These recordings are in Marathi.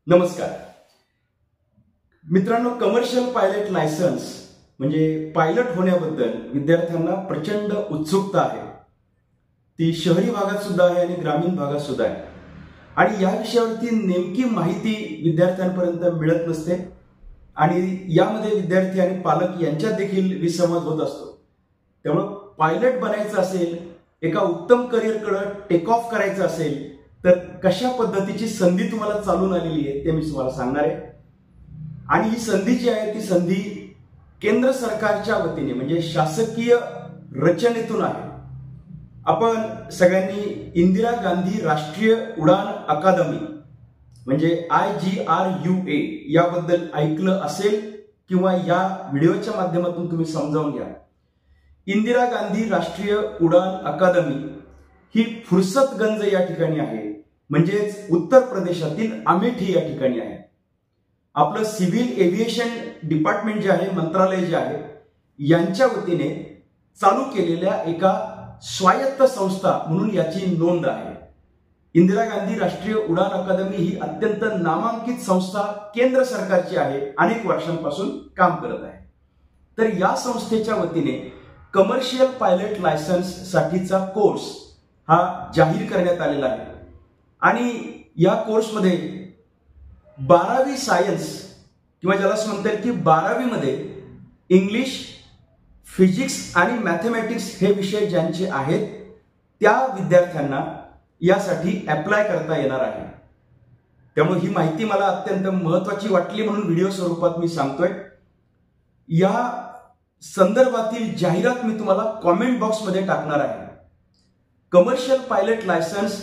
नमस्कार मित्रांनो, कमर्शियल पायलट लायसन्स म्हणजे पायलट होण्याबद्दल विद्यार्थ्यांना प्रचंड उत्सुकता आहे. ती शहरी भागात सुद्धा आहे आणि ग्रामीण भागात सुद्धा आहे. आणि या विषयावरती नेमकी माहिती विद्यार्थ्यांपर्यंत मिळत नसते आणि यामध्ये विद्यार्थी आणि पालक यांच्यात देखील विसंवाद होत असतो. त्यामुळे पायलट बनायचं असेल, एका उत्तम करिअरकडे टेक ऑफ करायचं असेल तर कशा पद्धतीची संधी तुम्हाला चालून आलेली आहे ते मी तुम्हाला सांगणार आहे. आणि ही संधी जी आहे ती संधी केंद्र सरकारच्या वतीने म्हणजे शासकीय रचनेतून आहे. आपण सगळ्यांनी इंदिरा गांधी राष्ट्रीय उडान अकादमी म्हणजे IGRUA याबद्दल ऐकलं असेल किंवा या व्हिडिओच्या माध्यमातून तुम्ही समजावून घ्या. इंदिरा गांधी राष्ट्रीय उडान अकादमी ही फुर्सतगंज या ठिकाणी आहे, म्हणजेच उत्तर प्रदेशातील अमेठी या ठिकाणी आहे. आपलं सिव्हिल एव्हिएशन डिपार्टमेंट जे आहे, मंत्रालय जे आहे, यांच्या वतीने चालू केलेल्या एका स्वायत्त संस्था म्हणून याची नोंद आहे. इंदिरा गांधी राष्ट्रीय उडान अकादमी ही अत्यंत नामांकित संस्था केंद्र सरकारची आहे, अनेक वर्षांपासून काम करत आहे. तर या संस्थेच्या वतीने कमर्शियल पायलट लायसन्स साठीचा कोर्स हा जाहीर करण्यात आलेला आहे. आणि या कोर्समध्ये 12वी सायन्स किंवा ज्याला असं म्हणता येईल की 12वी मध्ये इंग्लिश, फिजिक्स आणि मॅथमॅटिक्स हे विषय ज्यांचे आहेत त्या विद्यार्थ्यांना यासाठी अप्लाय करता येणार आहे. त्यामुळे ही माहिती मला अत्यंत महत्वाची वाटली म्हणून व्हिडिओ स्वरूपात मी सांगतोय. या संदर्भातील जाहिरात मी तुम्हाला कॉमेंट बॉक्समध्ये टाकणार आहे. कमर्शियल पायलट लायसन्स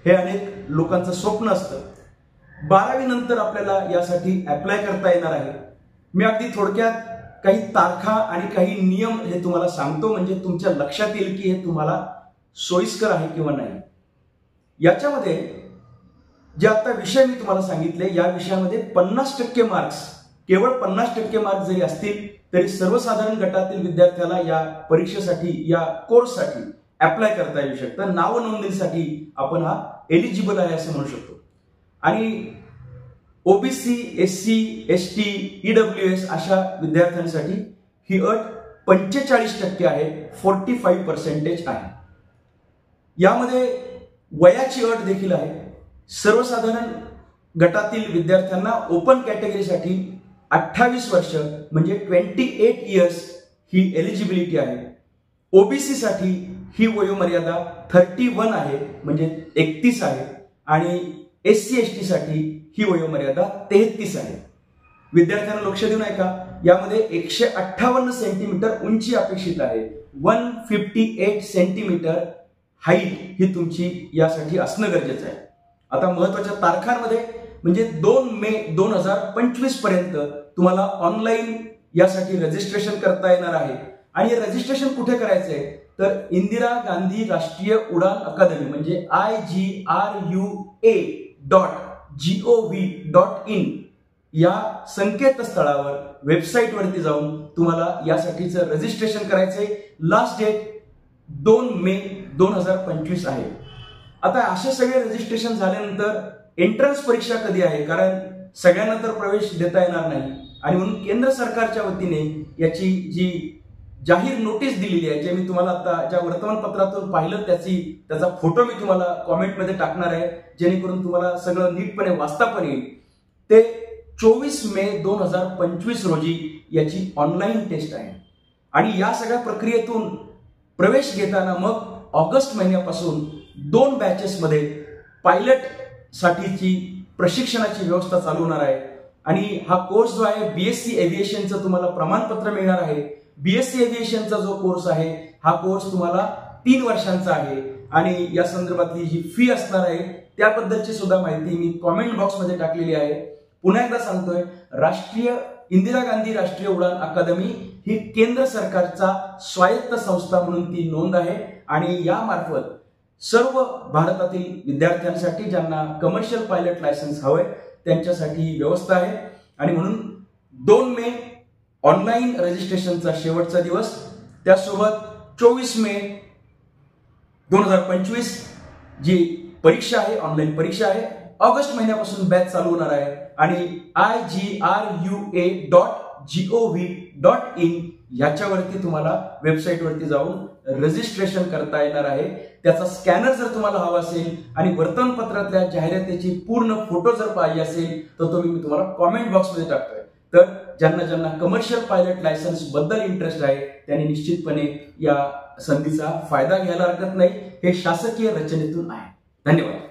हे अनेक लोकांचं स्वप्न असतं. 12वी नंतर आपल्याला यासाठी अप्लाय करता येणार आहे. मी अगदी थोडक्यात काही तारखा आणि काही नियम हे तुम्हाला सांगतो, म्हणजे तुमच्या लक्षात येईल की हे तुम्हाला सोयीस्कर आहे किंवा नाही. याच्यामध्ये जे आता विषय मी तुम्हाला सांगितले या विषयामध्ये 50% मार्क्स, केवळ 50% मार्क्स जरी असतील तरी सर्वसाधारण गटातील विद्यार्थ्याला या परीक्षेसाठी, या कोर्ससाठी अप्लाय करता येऊ शकतं. नाव नोंदणीसाठी आपण हा एलिजिबल आहे असं म्हणू शकतो. आणि OBC, SC, ST, EWS अशा विद्यार्थ्यांसाठी ही अट 45% आहे, 45% आहे. यामध्ये वयाची अट देखील आहे. सर्वसाधारण गटातील विद्यार्थ्यांना ओपन कॅटेगरीसाठी 28 वर्ष म्हणजे 28 इयर्स ही एलिजिबिलिटी आहे. OBC साठी ही वयोमर्यादा 31 आहे म्हणजे 31 आहे. आणि SC, ST साठी ही वयोमर्यादा 33 आहे. विद्यार्थ्यांना लक्ष देऊन ऐका, यामध्ये 158 सेंटीमीटर उंची अपेक्षित आहे. 158 सेंटीमीटर हाईट ही तुमची यासाठी असणं गरजेचं आहे. आता महत्वाच्या तारखांमध्ये म्हणजे 2 मे 2025 पर्यंत तुम्हाला ऑनलाईन यासाठी रजिस्ट्रेशन करता येणार आहे. आणि हे रजिस्ट्रेशन कुठे करायचंय तर इंदिरा गांधी राष्ट्रीय उडान अकादमी म्हणजे IGRUA.gov.in या संकेतस्थळावर, वेबसाईटवरती जाऊन तुम्हाला यासाठीचं रजिस्ट्रेशन करायचंय. लास्ट डेट 2 मे 2025 आहे. आता असे सगळे रजिस्ट्रेशन झाल्यानंतर एंट्रन्स परीक्षा कधी आहे, कारण सगळ्यांना तर प्रवेश देता येणार नाही. आणि म्हणून केंद्र सरकारच्या वतीने याची जी जाहीर नोटीस दिलेली आहे, जे मी तुम्हाला आता ज्या वर्तमानपत्रातून पाहिलं त्याचा फोटो मी तुम्हाला कॉमेंटमध्ये टाकणार आहे, जेणेकरून तुम्हाला सगळं नीटपणे वाचता पण येईल. ते 24 मे 2025 रोजी याची ऑनलाईन टेस्ट आहे. आणि या सगळ्या प्रक्रियेतून प्रवेश घेताना मग ऑगस्ट महिन्यापासून 2 बॅचेसमध्ये पायलट साठीची प्रशिक्षणाची व्यवस्था चालू होणार आहे. आणि हा कोर्स जो आहे BSc एव्हिएशनचं तुम्हाला प्रमाणपत्र मिळणार आहे. BSc एव्हिएशनचा जो कोर्स आहे हा कोर्स तुम्हाला 3 वर्षांचा आहे. आणि या संदर्भातली जी फी असणार आहे त्याबद्दलची सुद्धा माहिती मी कॉमेंट बॉक्समध्ये टाकलेली आहे. पुन्हा एकदा सांगतोय, इंदिरा गांधी राष्ट्रीय उडान अकादमी ही केंद्र सरकारचा स्वायत्त संस्था म्हणून ती नोंद आहे. आणि यामार्फत सर्व भारतातील विद्यार्थ्यांसाठी ज्यांना कमर्शियल पायलट लायसन्स हवंय त्यांच्यासाठी व्यवस्था आहे. आणि म्हणून 2 मे ऑनलाईन रजिस्ट्रेशनचा शेवटचा दिवस, त्यासोबत 24 मे 2025 जी परीक्षा आहे, ऑनलाईन परीक्षा आहे ऑगस्ट महिन्यापासून बॅच चालू होणार आहे आणि igrua.gov.in याच्यावरती तुम्हाला वेबसाईटवरती जाऊन रजिस्ट्रेशन करता येणार आहे. त्याचा स्कॅनर जर तुम्हाला हवा असेल आणि वर्तमानपत्रातल्या जाहिरातीची पूर्ण फोटो जर पाहिजे असेल तर तो मी तुम्हाला कॉमेंट बॉक्समध्ये टाकतोय. तर ज्यांना कमर्शियल पायलट लायसन्स बद्दल इंटरेस्ट आहे त्यांनी निश्चितपणे या संधीचा फायदा घ्यायला हरकत नाही. हे शासकीय रचनेतून आहे. धन्यवाद.